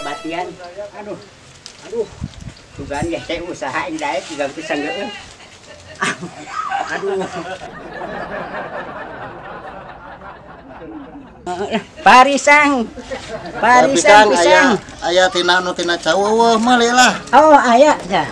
Batian, aduh, tugan ya saya usahain deh, juga bisa nggak? Aduh, Parisang, pisang. Ayah tina cawu meuli lah. Oh ayah ya.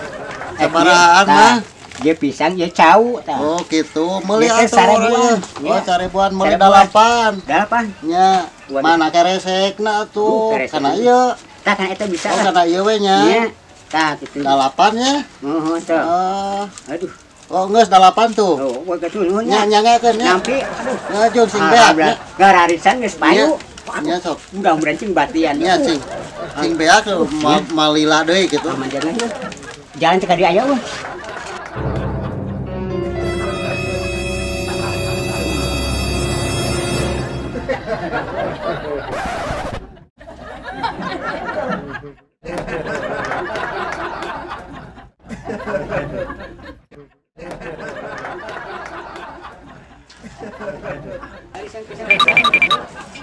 Sabarahan mah. Dia pisang dia cawu. Oh gitu, meuli atuh. Oh caribuan meuli 8. 8. Nya, mana keresekna tuh? Kana ieu. Tah kan eta bisa. Oh kana ieu we nya. Nya. Tah kitu. 8 nya. Heeh, tah. Aduh. Oh geus 8 tuh. Oh, gua ketunuhun nya. Nyangakeun nya. Nyampi. Aduh. Ngajung sing beak. Gararisan geus payu. Nya sok. Mudah-mudahan cing batian. Nya sing beak malila deui gitu. Aman jangan. Jalan cek di aya eueuh.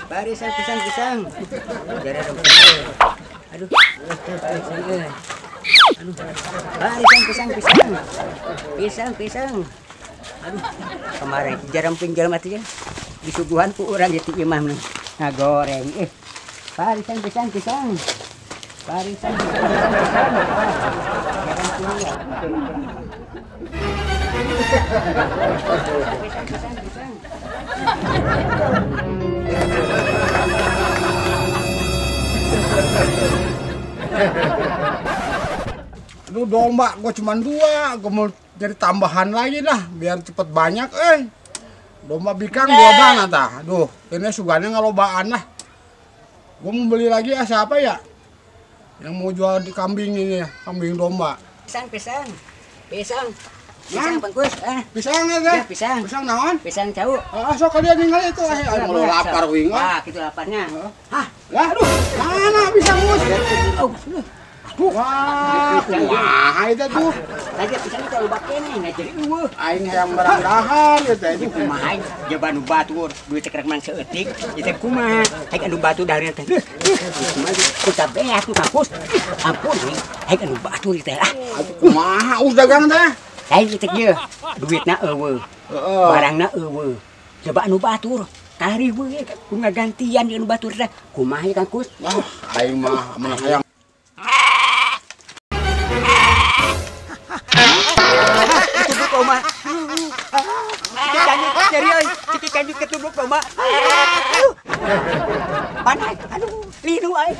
Barisan pisang. Jare dong. Aduh. Barisan pisang. Aduh. Kemarin jaram pinjal mati ya. Disuguhan ku urang di imam nih. Ngagoreng. Barisan pisang. Barisan pisang. Aduh domba gua cuma 2, gua mau jadi tambahan lagi lah biar cepet banyak domba bikang 2 bana tah. Aduh ini sugana ngalobaan lah. Gua mau beli lagi siapa ya yang mau jual di kambing ini ya, kambing domba. Pisang bungkus. Pisang aja. Ya, pisang naon? Pisang cawu. Sok kalian tinggal itu mau lapar wing. Gitu laparnya. Hah? Lah aduh, mana pisang mus? Wah, kumaha eta tuh? Tadi pisang teh loba keneh nggak jadi eueuh. Aing hayang berandahan eta itu. Kumaha jaban nu batur duit cekrek man seutik ieu kumaha haik anu batu dari teh. Kita beak tu kampus. Ampun haik anu batur teh. Kumaha dagang teh? Haik teh ieu duitna eueuh. Barangna eueuh. Coba anu batur kari we ku ngagantian di anu batur teh. Kumaha Kang Kus? Aing mah mun hayang Oma. Ciki kanjut ketuduk Oma. Panas, aduh, linu ay.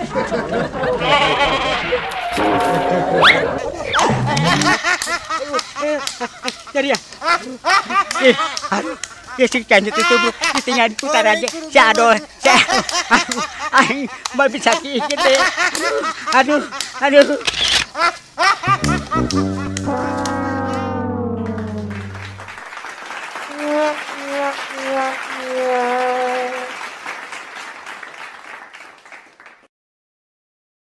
Jadi ya. Aduh, ya ciki kanjut ketuduk, tinggal putar aja. Si aduh, ay, mau bisa kikit deh. Aduh.